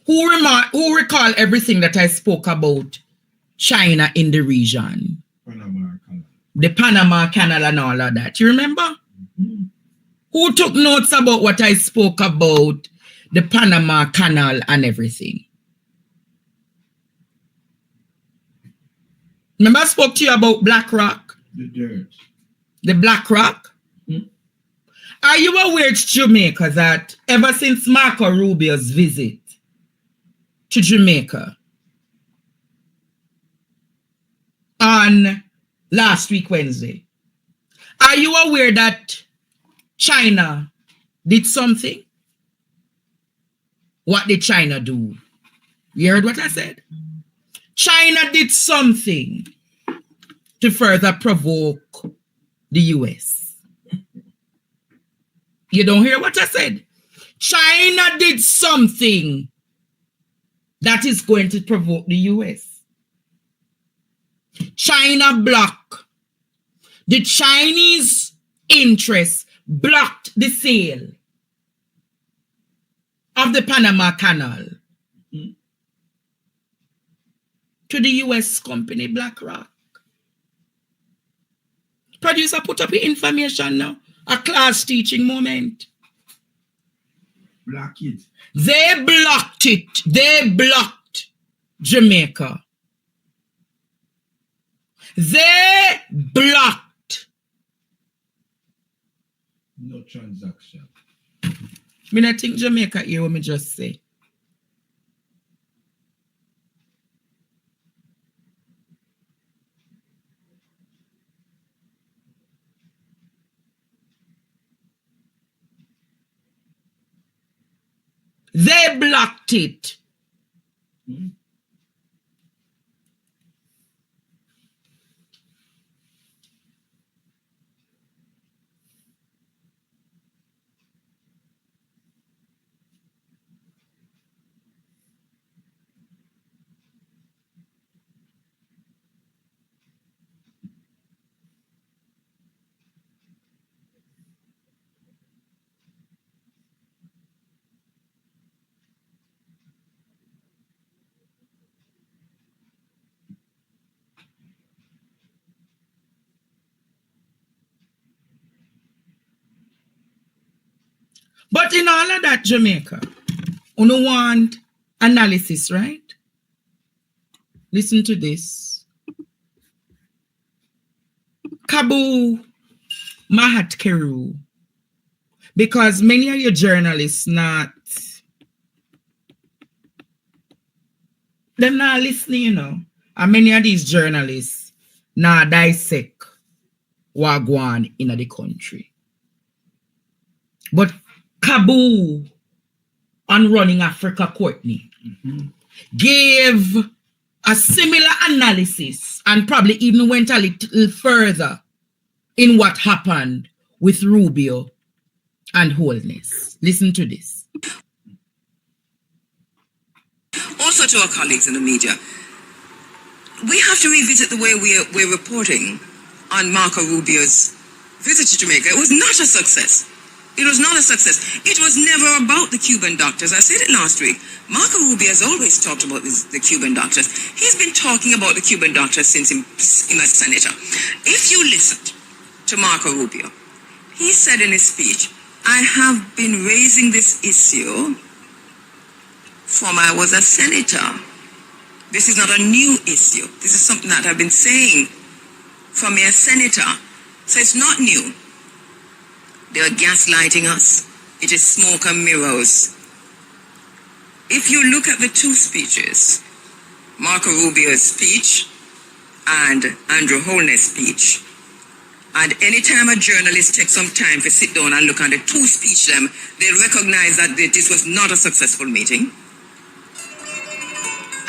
Who recall everything that I spoke about China in the region? Panama Canal. The Panama Canal and all of that. You remember? Mm-hmm. Who took notes about what I spoke about the Panama Canal and everything? Remember I spoke to you about Black Rock? The dirt. The Black Rock? Mm-hmm. Are you aware to Jamaica that ever since Marco Rubio's visit to Jamaica on last week Wednesday, are you aware that China did something? What did China do? You heard what I said? China did something to further provoke the US. You don't hear what I said? China did something that is going to provoke the US. China blocked. The Chinese interests blocked the sale of the Panama Canal to the US company BlackRock. Producer, put up your information now. A class teaching moment. Block it. They blocked it. They blocked Jamaica. They blocked. No transaction. Me not think Jamaica here what me just say. They blocked it. Mm-hmm. But in all of that, Jamaica, you don't want analysis, right? Listen to this. Kabu Mahat Keru. Because many of your journalists they're not listening, you know. And many of these journalists now dissect what go on in the country. But Kabu on Running Africa Courtney gave a similar analysis and probably even went a little further in what happened with Rubio and Holness. Listen to this. Also to our colleagues in the media, we have to revisit the way we're reporting on Marco Rubio's visit to Jamaica. It was not a success. It was not a success. It was never about the Cuban doctors. I said it last week. Marco Rubio has always talked about the Cuban doctors. He's been talking about the Cuban doctors since he was a senator. If you listened to Marco Rubio, he said in his speech, I have been raising this issue from I was a senator. This is not a new issue. This is something that I've been saying from a senator. So it's not new. They are gaslighting us. It is smoke and mirrors. If you look at the two speeches, Marco Rubio's speech and Andrew Holness' speech, and anytime a journalist takes some time to sit down and look at the two speeches, they'll recognize that this was not a successful meeting.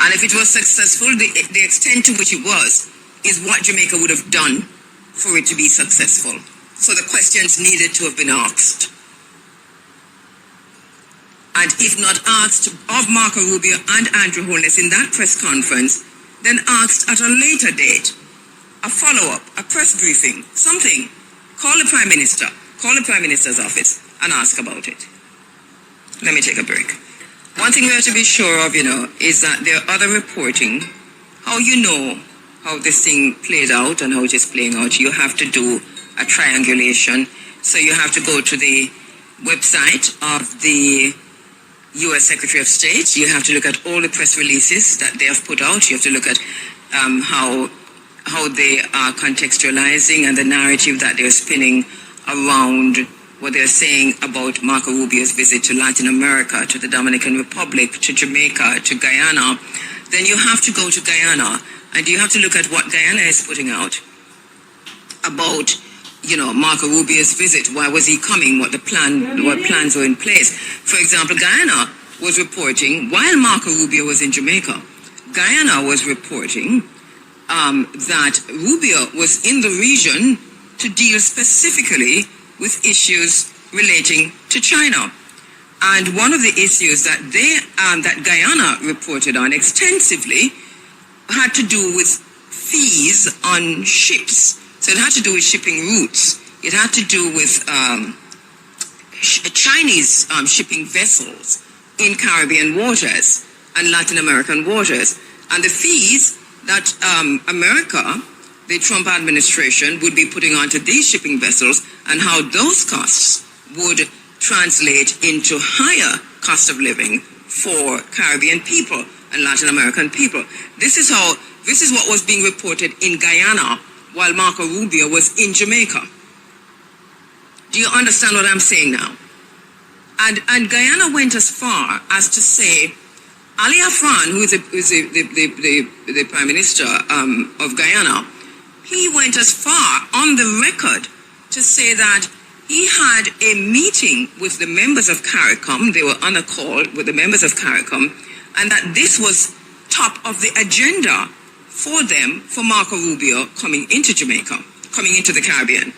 And if it was successful, the extent to which it was is what Jamaica would have done for it to be successful. So the questions needed to have been asked. And if not asked of Marco Rubio and Andrew Holness in that press conference, then asked at a later date, a follow-up, a press briefing, something. Call the Prime Minister, call the Prime Minister's office and ask about it. Let me take a break. One thing we have to be sure of, is that there are other reporting. How you know how this thing played out and how it is playing out, you have to do a triangulation. So you have to go to the website of the U.S. Secretary of State. You have to look at all the press releases that they have put out. You have to look at how they are contextualizing and the narrative that they're spinning around what they're saying about Marco Rubio's visit to Latin America, to the Dominican Republic, to Jamaica, to Guyana. Then you have to go to Guyana and you have to look at what Guyana is putting out about, Marco Rubio's visit. Why was he coming? What plans were in place? For example, Guyana was reporting, while Marco Rubio was in Jamaica, Guyana was reporting that Rubio was in the region to deal specifically with issues relating to China. And one of the issues that that Guyana reported on extensively had to do with fees on ships. So it had to do with shipping routes. It had to do with Chinese shipping vessels in Caribbean waters and Latin American waters. And the fees that America, the Trump administration, would be putting onto these shipping vessels and how those costs would translate into higher cost of living for Caribbean people and Latin American people. This is what was being reported in Guyana while Marco Rubio was in Jamaica. Do you understand what I'm saying now? And Guyana went as far as to say, Ali Afran, who is the Prime Minister of Guyana, he went as far on the record to say that he had a meeting with the members of CARICOM. They were on a call with the members of CARICOM, and that this was top of the agenda for them, for Marco Rubio coming into Jamaica, coming into the Caribbean.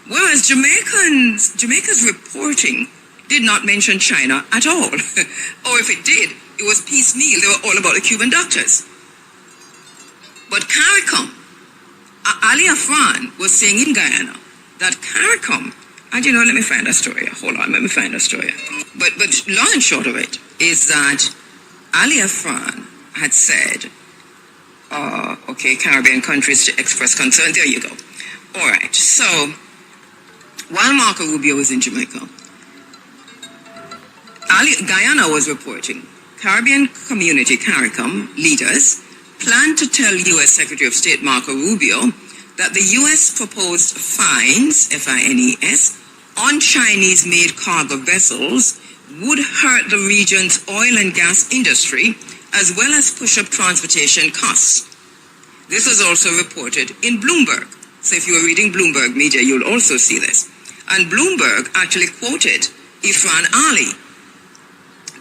Whereas Jamaica's reporting did not mention China at all. Or if it did, it was piecemeal. They were all about the Cuban doctors. But CARICOM, Ali Afran was saying in Guyana that CARICOM, and let me find a story. Hold on, let me find a story. But long and short of it is that Ali Afran had said, Caribbean countries to express concern. There you go. All right. So while Marco Rubio was in Jamaica, Guyana was reporting Caribbean community CARICOM leaders plan to tell U.S. Secretary of State Marco Rubio that the U.S. proposed fines, F-I-N-E-S, on Chinese-made cargo vessels would hurt the region's oil and gas industry as well as push up transportation costs. This was also reported in Bloomberg. So if you were reading Bloomberg media, you'll also see this. And Bloomberg actually quoted Ifran Ali.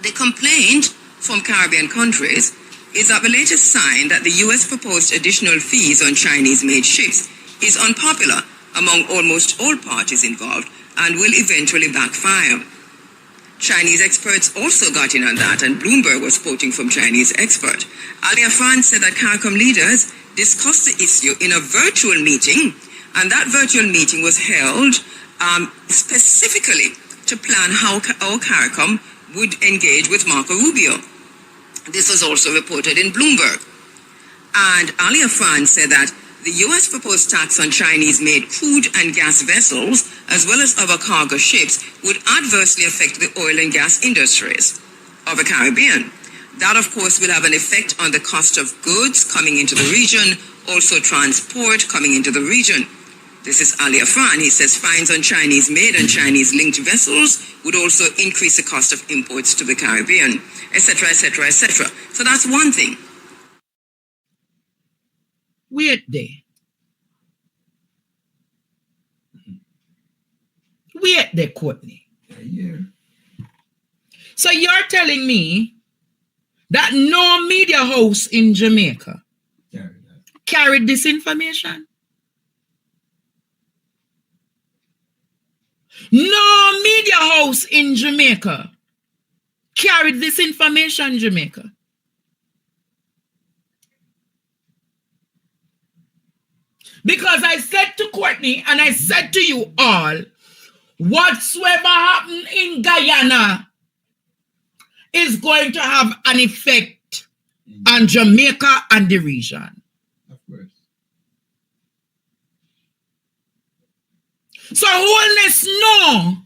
The complaint from Caribbean countries is that the latest sign that the U.S. proposed additional fees on Chinese-made ships is unpopular among almost all parties involved and will eventually backfire. Chinese experts also got in on that, and Bloomberg was quoting from Chinese expert. Ali Afran said that CARICOM leaders discussed the issue in a virtual meeting, and that virtual meeting was held specifically to plan how CARICOM would engage with Marco Rubio. This was also reported in Bloomberg. And Ali Afran said that the U.S. proposed tax on Chinese-made crude and gas vessels, as well as other cargo ships, would adversely affect the oil and gas industries of the Caribbean. That, of course, will have an effect on the cost of goods coming into the region, also transport coming into the region. This is Ali Afran. He says fines on Chinese-made and Chinese-linked vessels would also increase the cost of imports to the Caribbean, etc., etc., etc. So that's one thing. Wait there. Wait there, Courtney. Yeah. So you're telling me that no media house in Jamaica carried this information? No media house in Jamaica carried this information, Jamaica. Because I said to Courtney and I said to you all, whatsoever happened in Guyana is going to have an effect on Jamaica and the region. Of course. So Holness know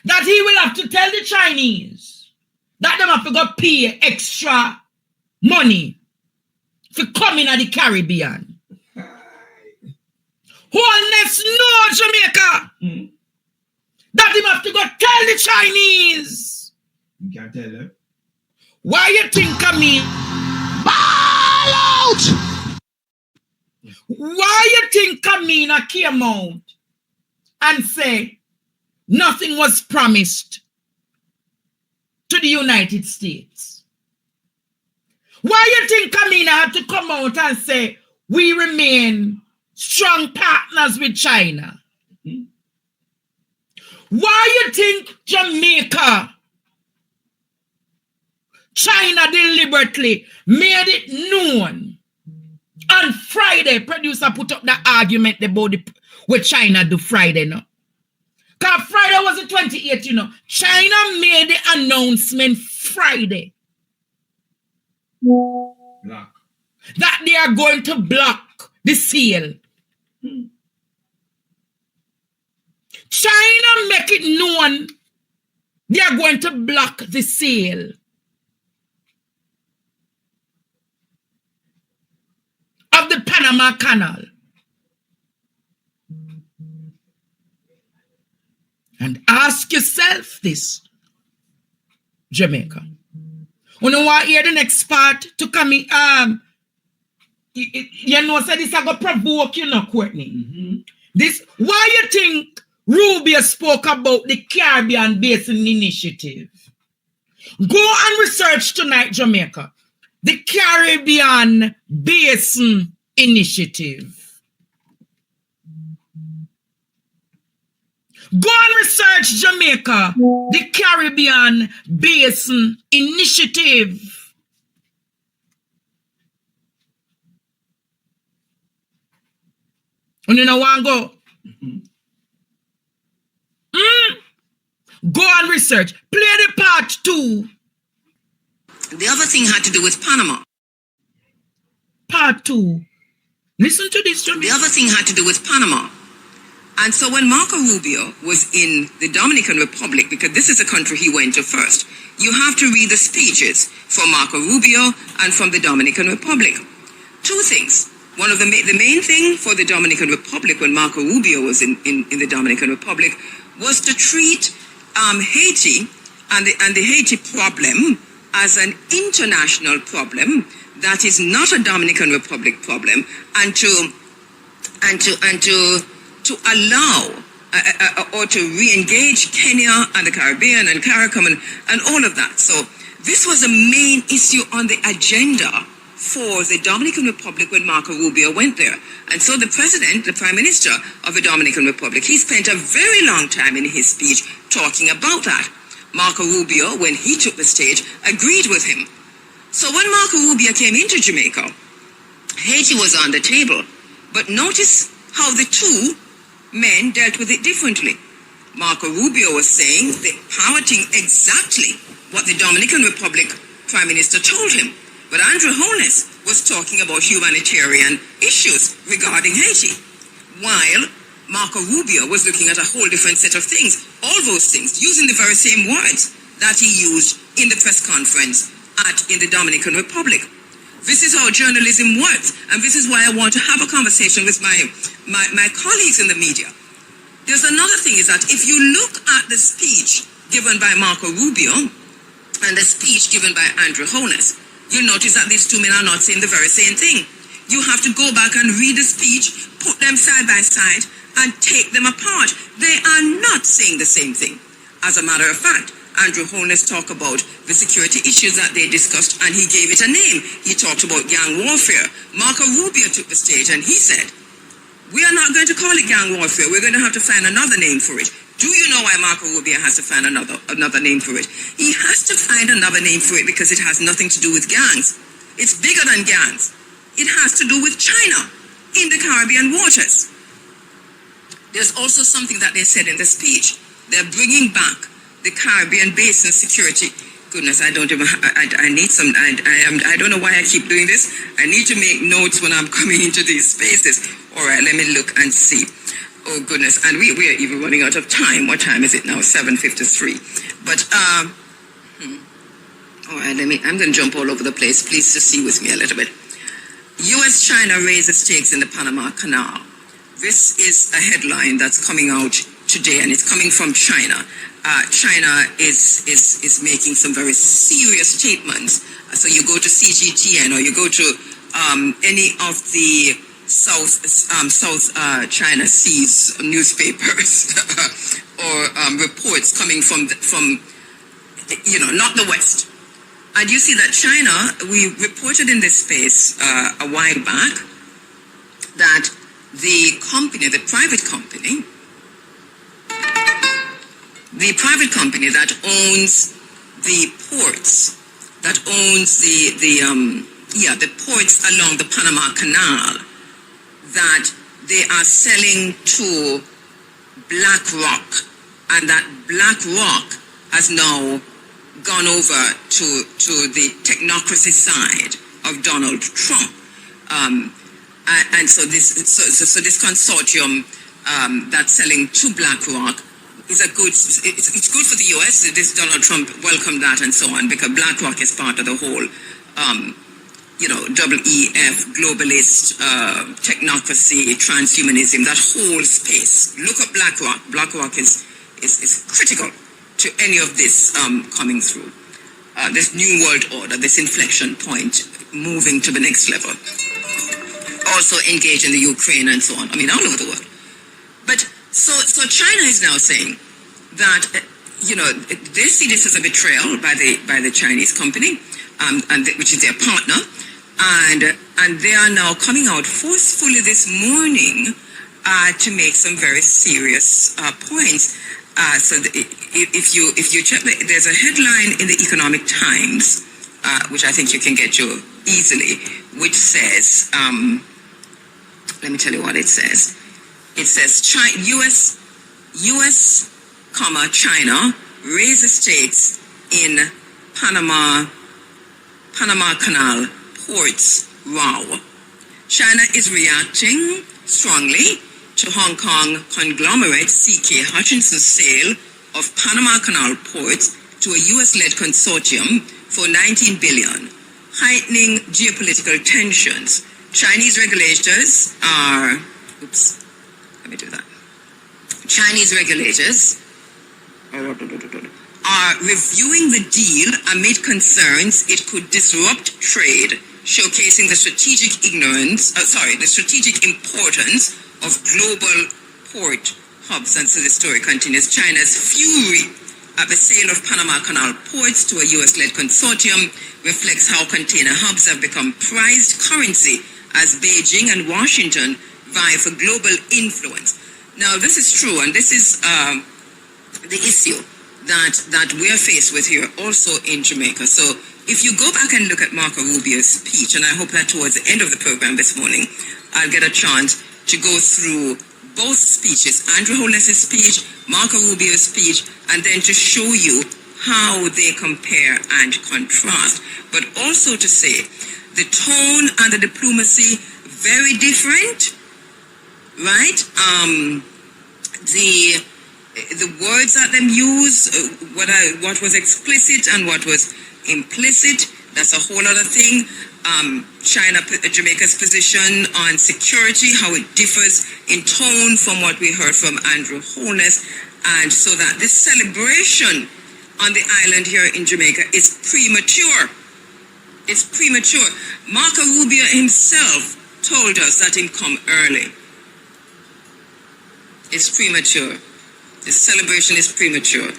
that he will have to tell the Chinese that they have to go pay extra money for coming to the Caribbean. Holness know Jamaica that he have to go tell the Chinese. You can't tell them. Why you think I mean? Ball out! Why you think Kamina came out and say nothing was promised to the United States? Why you think Kamina had to come out and say we remain strong partners with China? Why you think Jamaica, China deliberately made it known on Friday? Producer put up the argument about what China do Friday now. Because Friday was the 28th, you know. China made the announcement Friday Block. that they are going to block the sale. China make it known they are going to block the sale of the Panama Canal. And ask yourself this, Jamaica. You know what? Here the next part to come in. You know, so this I go provoke you, know, Courtney. This why you think Rubio spoke about the Caribbean Basin Initiative? Go and research tonight, Jamaica. The Caribbean Basin Initiative. Go and research, Jamaica, the Caribbean Basin Initiative. You know what? Go. Go and research. Play the part 2. The other thing had to do with Panama. Part 2. Listen to this, Jamaica. The other thing had to do with Panama. And so when Marco Rubio was in the Dominican Republic, because this is the country he went to first, you have to read the speeches from Marco Rubio and from the Dominican Republic. 2 things. One of the main thing for the Dominican Republic when Marco Rubio was in the Dominican Republic was to treat Haiti and the Haiti problem as an international problem that is not a Dominican Republic problem, and to allow or to re-engage Kenya and the Caribbean and CARICOM and all of that. So this was the main issue on the agenda for the Dominican Republic when Marco Rubio went there. And so the president, the prime minister of the Dominican Republic, he spent a very long time in his speech talking about that. Marco Rubio, when he took the stage, agreed with him. So when Marco Rubio came into Jamaica, Haiti was on the table. But notice how the 2 men dealt with it differently. Marco Rubio was saying, parroting exactly what the Dominican Republic Prime Minister told him. But Andrew Holness was talking about humanitarian issues regarding Haiti, while Marco Rubio was looking at a whole different set of things, all those things, using the very same words that he used in the press conference in the Dominican Republic. This is how journalism works, and this is why I want to have a conversation with my colleagues in the media. There's another thing is that if you look at the speech given by Marco Rubio and the speech given by Andrew Holness, you'll notice that these 2 men are not saying the very same thing. You have to go back and read the speech, put them side by side, and take them apart. They are not saying the same thing. As a matter of fact, Andrew Holness talked about the security issues that they discussed, and he gave it a name. He talked about gang warfare. Marco Rubio took the stage, and he said, we are not going to call it gang warfare. We're going to have to find another name for it. Do you know why Marco Rubio has to find another name for it? He has to find another name for it because it has nothing to do with gangs. It's bigger than gangs. It has to do with China in the Caribbean waters. There's also something that they said in the speech. They're bringing back the Caribbean Basin Security Goodness, I don't even. I need some. I don't know why I keep doing this. I need to make notes when I'm coming into these spaces. All right, let me look and see. Oh goodness, and we are even running out of time. What time is it now? 7:53. But all right, I'm going to jump all over the place. Please just see with me a little bit. U.S.-China raises stakes in the Panama Canal. This is a headline that's coming out today, and it's coming from China. China is making some very serious statements. So you go to CGTN or you go to any of the South China Seas newspapers or reports coming from not the West. And you see that China, we reported in this space a while back that the private company that owns the ports, that owns the ports along the Panama Canal, that they are selling to BlackRock, and that BlackRock has now gone over to the technocracy side of Donald Trump, and so this consortium that's selling to BlackRock is it's good for the U.S. This Donald Trump welcomed that and so on, because BlackRock is part of the whole double EF globalist technocracy, transhumanism, that whole space. Look up BlackRock. BlackRock is critical to any of this coming through. This new world order, this inflection point, moving to the next level. Also engage in the Ukraine and so on. I mean, all over the world. But so China is now saying that they see this as a betrayal by the Chinese company, which is their partner, and they are now coming out forcefully this morning to make some very serious points. So if you check, there's a headline in the Economic Times, which I think you can get you easily, which says, let me tell you what it says. It says U.S., China raises stakes in Panama Canal ports. Wow. China is reacting strongly to Hong Kong conglomerate CK Hutchinson's sale of Panama Canal ports to a U.S.-led consortium for $19 billion, heightening geopolitical tensions. Chinese regulators are... Oops. Let me do that. Chinese regulators are reviewing the deal amid concerns it could disrupt trade, showcasing the strategic importance of global port hubs. And so the story continues. China's fury at the sale of Panama Canal ports to a U.S.-led consortium reflects how container hubs have become prized currency as Beijing and Washington vie for global influence. Now, this is true, and this is the issue that we are faced with here also in Jamaica. So if you go back and look at Marco Rubio's speech, and I hope that towards the end of the program this morning, I'll get a chance to go through both speeches, Andrew Holness' speech, Marco Rubio's speech, and then to show you how they compare and contrast, but also to say the tone and the diplomacy very different, right? The words that them use, what was explicit and what was implicit, that's a whole other thing. Jamaica's position on security, how it differs in tone from what we heard from Andrew Holness, and so that this celebration on the island here in Jamaica is premature. It's premature. Marco Rubio himself told us that him come early. It's premature. The celebration is premature.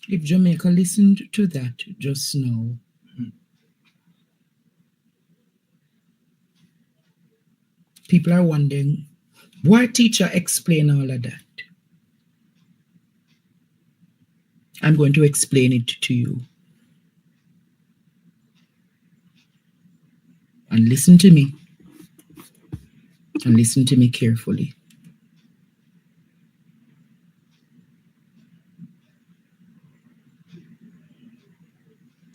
If Jamaica listened to that just now, people are wondering, why teacher explain all of that? I'm going to explain it to you. And listen to me. And listen to me carefully.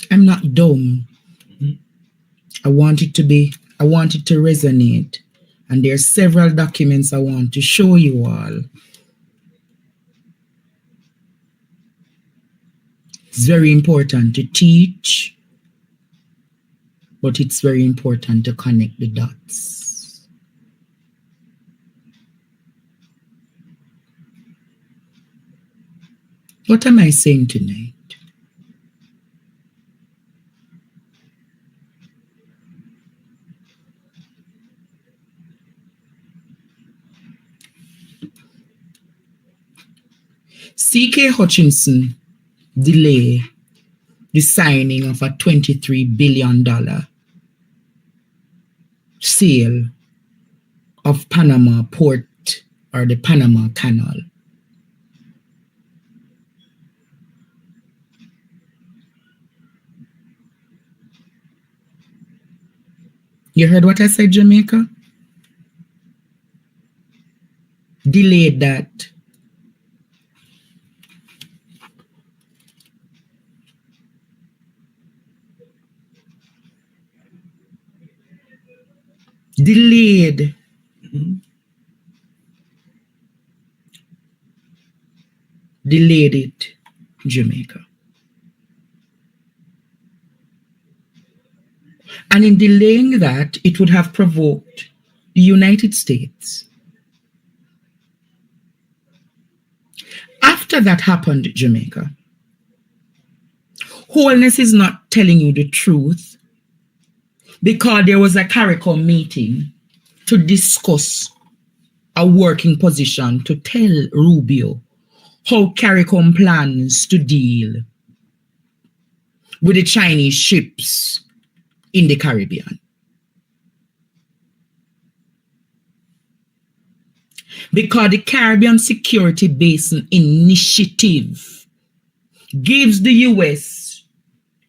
I'm not dumb. I want it to resonate. And there are several documents I want to show you all. It's very important to teach, but it's very important to connect the dots. What am I saying tonight? C.K. Hutchinson delay the signing of a $23 billion sale of Panama port or the Panama Canal. You heard what I said, Jamaica? Delayed that. Delayed. Delayed it, Jamaica. And in delaying that, it would have provoked the United States. After that happened, Jamaica, Holness is not telling you the truth because there was a CARICOM meeting to discuss a working position to tell Rubio how CARICOM plans to deal with the Chinese ships in the Caribbean. Because the Caribbean Security Basin Initiative gives the US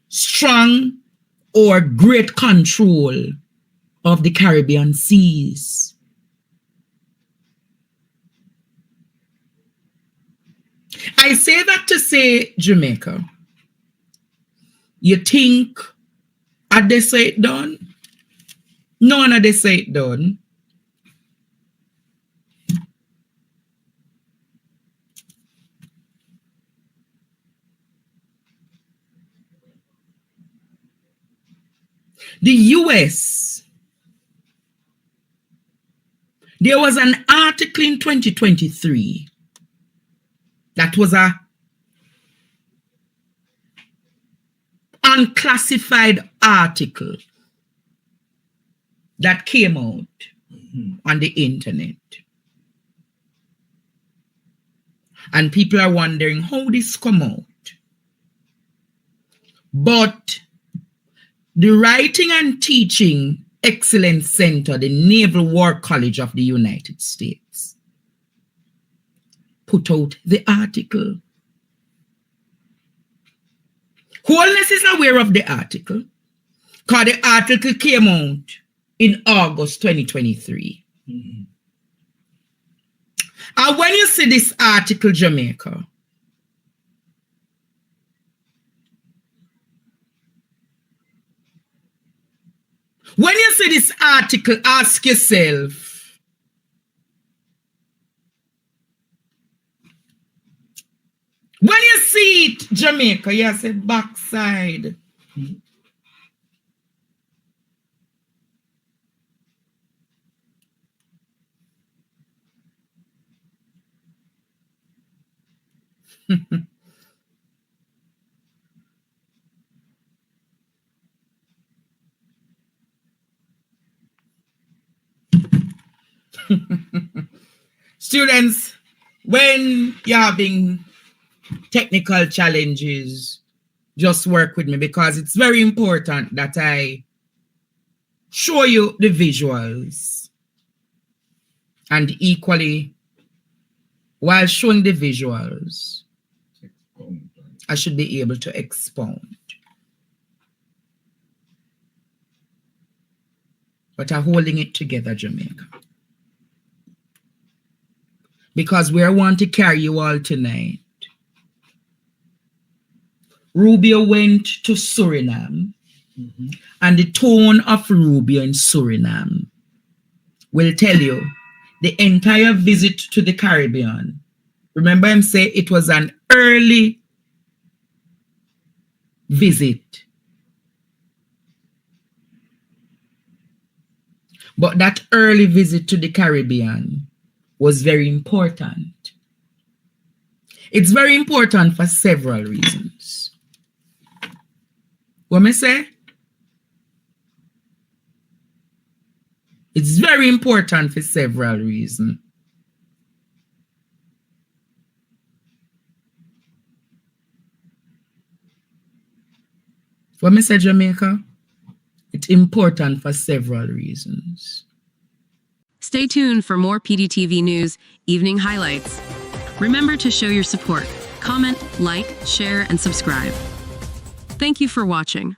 strong or great control of the Caribbean seas. I say that to say, Jamaica, you think had they say it done? None of they say it done. The US, there was an article in 2023 that was a unclassified article that came out on the internet. And people are wondering how this come out. But the Writing and Teaching Excellence Center, the Naval War College of the United States, put out the article. Holness is aware of the article because the article came out in August 2023. And when you see this article, Jamaica, when you see this article, ask yourself, when you see it, Jamaica, you say backside. Students, when you're having technical challenges, just work with me because it's very important that I show you the visuals. And equally, while showing the visuals, I should be able to expound. but are holding it together, Jamaica. Because we want to carry you all tonight. Rubio went to Suriname, and the tone of Rubio in Suriname will tell you the entire visit to the Caribbean. Remember him say it was an early visit. But that early visit to the Caribbean was very important. It's very important for several reasons. What me say? It's very important for several reasons. What me say, Jamaica? It's important for several reasons. Stay tuned for more PDTV News evening highlights. Remember to show your support. Comment, like, share, and subscribe. Thank you for watching.